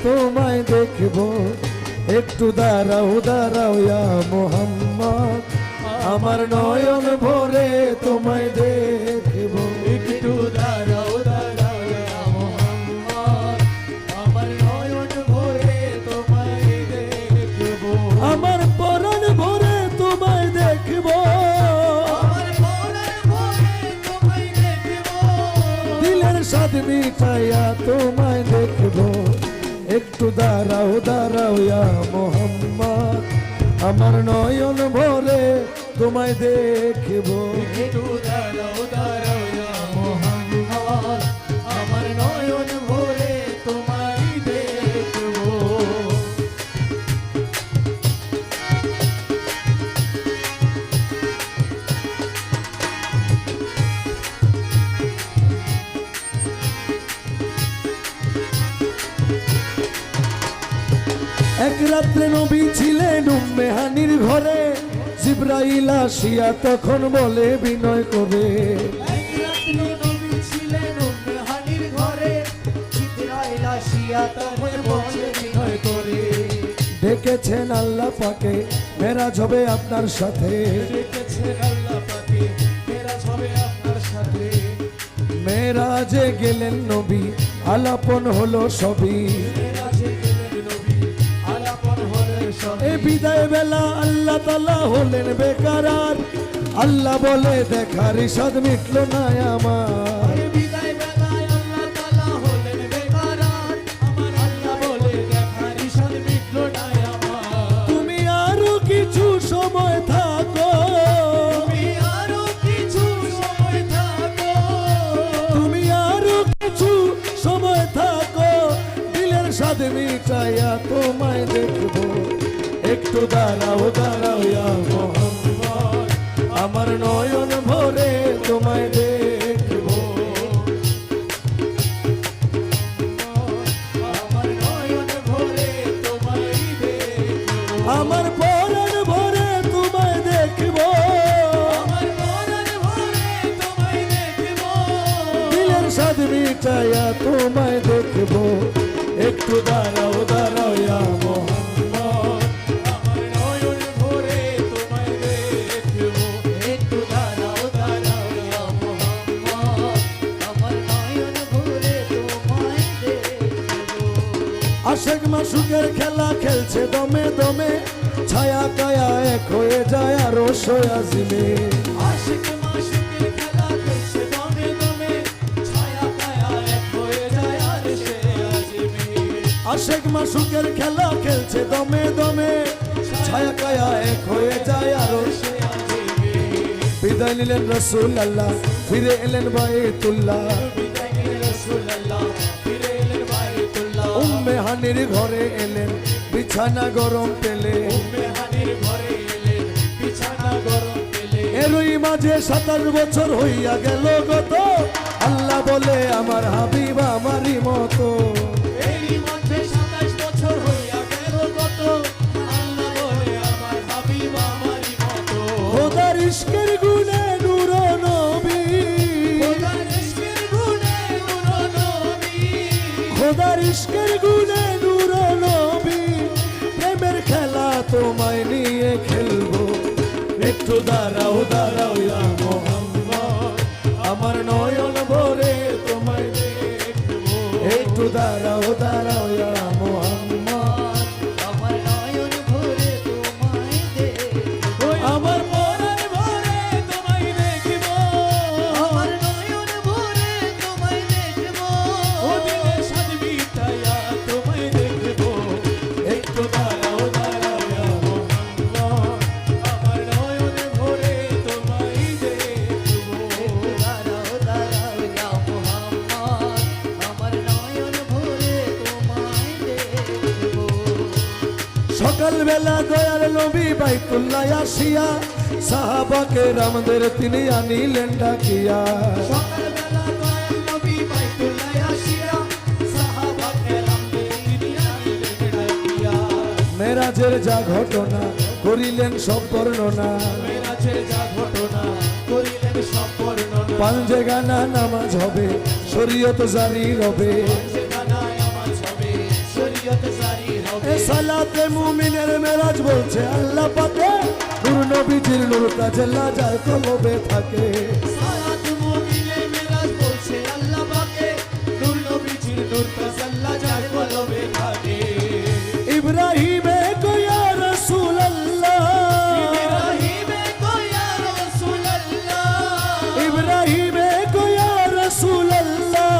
তোমায় দেখবো, একটু দাঁড়াও দাঁড়াও ইয়া মোহাম্মদ, আমার নয়ন ভরে তোমায় দেখবো। একটু দাঁড়াও দাঁড়াও ইয়া মুহাম্মদ, আমার নয়ন ভরে তোমায় দেখবো। আমার পরাণ ভরে তোমায় দেখবো, আমার পরাণ ভরে তোমায় দেখবো। দিলের স্বাদ মিটাইয়া তোমায় দেখবো, একটু দাঁড়াও দাঁড়াও ইয়া মোহাম্মদ, আমার নয়ন ভরে তোমায় দেখবো। একটু দাঁড়াও দাঁড়াও ইয়া মুহাম্মদ, আমার নয়ন ভরে তোমায় দেখবো। এক রাত্রে নবী ছিলেন উম্মে হানির ঘরে, জিবরাইল আসিয়া তখন বলে বিনয় করে, এক রাত্রে নবী ছিলেন উম্মে হানির ঘরে, জিবরাইল আসিয়া তখন বলে বিনয় করে, ডেকেছেন আল্লাহ পাকে মেরাজ হবে আপনার সাথে, ডেকেছেন আল্লাহ পাকে মেরাজ হবে আপনার সাথে। মেরাজে গেলেন নবী আলাপন হলো সবই, মেরাজে গেলেন নবী আলাপন হলেন সবই। এ বিদায় বেলা আল্লাহ তাআলা হলেন বেকারার, আল্লাহ বলে দেখার ইসাদ মিটলো না আমার, বিদায় বেলায় আল্লাহ তাআলা হলেন বেকারার, আমার আল্লাহ বলে দেখার ইশাদ মিটলো না আমার। তুমি আরো কিছু সময় থাকো, তুমি আরো কিছু সময় থাকো, তুমি আরো কিছু সময় থাকো, দিলের স্বাদ মিটাইয়া তোমায় দেখবো, একটু দাঁড়াও দাঁড়াও ইয়া মোহাম্মদ, আমার নয়ন ভরে তোমায় দেখবো। আমার নয়ন ভরে তোমায় দেখবো। আমার পরাণ ভরে তোমায় দেখবো, আমার পরাণ ভরে তোমায় দেখবো। দিলের স্বাদ মিটাইয়া তোমায় দেখবো, একটু দাঁড়াও দাঁড়াও ইয়া মোহাম্মদ, আমার নয়ন ভরে তোমায় দেখবো। একটু দাঁড়াও দাঁড়াও ইয়া মুহাম্মদ, আমার নয়ন ভরে তোমায় দেখবো। আশেক মাসুকের খেলা খেলছে দমে দমে, ছায়া কায়া এক হয়ে যায় আরো সয়াজিমে, আশিক মাশিকের খেলা খেলছে দমে দমে, ছায়া কায়া এক হয়ে যায় আর সে আজিমে। আশেক মাসুকের খেলা খেলছে দমে দমে, ছায়া কায়া এক হয়ে যায় আরো। সে আজিমে। বিদায় নিলেন রসুল আল্লাহ, ফিরে এলেন বাইতুল্লাহ, বিদায় নিলেন রাসূলুল্লাহ, ফিরে এলেন বাইতুল্লাহ। উম্মে হানির ঘরে এলেন, বিছানা গরম পেলে, উম্মে হানির ঘরে এলেন, বিছানা গরম পেলেন। এরই মাঝে 27 বছর হইয়া গেল গত, আল্লাহ বলে আমার হাবিব আমারই মতো, এরই মধ্যে 27 বছর হইয়া গেল গত, আল্লাহ বলে আমার হাবিব আমারই মতো। খোদার ইশকের গুণে নূর নবী, খোদার ইশকের গুণে নূর নবী, খোদার ইশকের গুণে নূর নবী, প্রেমের খেলা তোমায় নিয়ে খেলবো, একটু দাঁড়াও দাঁড়াও ইয়া মোহাম্মদ, আমার নয়ন ভরে তোমায় দেখবো, একটু দাঁড়াও দাঁড়াও ইয়া মোহাম্মদ, আমার নয়ন ভরে তোমায় দেখবো। আমার পরাণ ভরে তোমায় দেখবো, আমার নয়ন ভরে তোমায় দেখবো। ও দিলে স্বাদ মিটাইয়া তোমায় দেখবো। একটু দাঁড়াও দাঁড়াও ইয়া মোহাম্মদ, আমার নয়ন ভরে তোমায় দেখবো। দাঁড়াও দাঁড়াও ইয়া মুহাম্মদ, আমার নয়ন ভরে তোমায় দেখবো। সকালবেলা দয়ার নবী বাইতুল্লাহ আসিয়া, সাহাবাকে রামদের তিনি আনিলেন ডাকিয়া, সকালবেলা দয়াল নবী বাইতুল্লাহ আসিয়া, সাহাবা কেরামদের তিনি আনিলেন ডাকিয়া। মেরাজের যা ঘটনা করিলেন সব বর্ণনা, মেরাজের যা ঘটনা করিলেন সব বর্ণনা। পাঞ্জে গানা নামাজ হবে, শরীয়ত জারি রবে, যেখানায় নামাজ হবে, শরীয়ত ওরে সালাতে মুমিনের মেরাজ বলছে আল্লাহ পাকে নূর নবীজির নূর তাজেল্লা যায় কলবে থাকে সালাত মুমিনের মেরাজ বলছে আল্লাহ পাকে নূর নবীজির নূর তাজাল্লা যার কলবে থাকে ইব্রাহিমে কয়া রাসূলুল্লাহ ইব্রাহিমে কয়া রাসূলুল্লাহ ইব্রাহিমে কয়া রাসূলুল্লাহ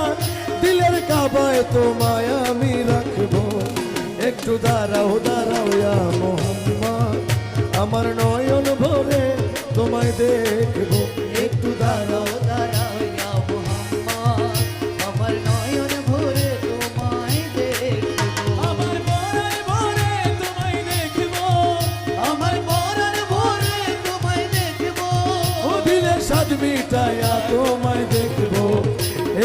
দিলের কাবায় তোমায় আমি রাখবো একটু দাঁড়াও দাঁড়াও ইয়া মুহাম্মদ আমার নয়ন ভরে তোমায় দেখবো একটু দাঁড়াও দাঁড়াও ইয়া মুহাম্মদ আমার নয়ন ভরে তোমায় দেখবো আমার পরাণ ভরে তোমায় দেখবো আমার পরাণ ভরে তোমায় দেখবো ও দিলের স্বাদ মিটায়া তোমায় দেখবো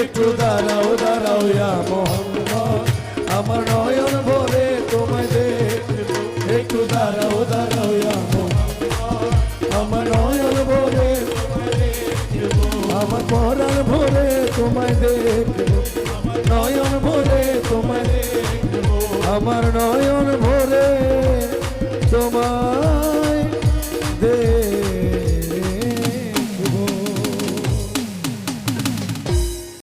একটু দাঁড়াও দাঁড়াও ইয়া মুহাম্মদ আমার নয়ন ভরে তোমায় দেখবো একটু দাঁড়াও দাঁড়াও ইয়া মুহাম্মদ আমার নয়ন ভরে আমার পরাণ ভরে তোমায় দেখবো নয়ন ভরে তোমায় দেখবো আমার নয়ন ভরে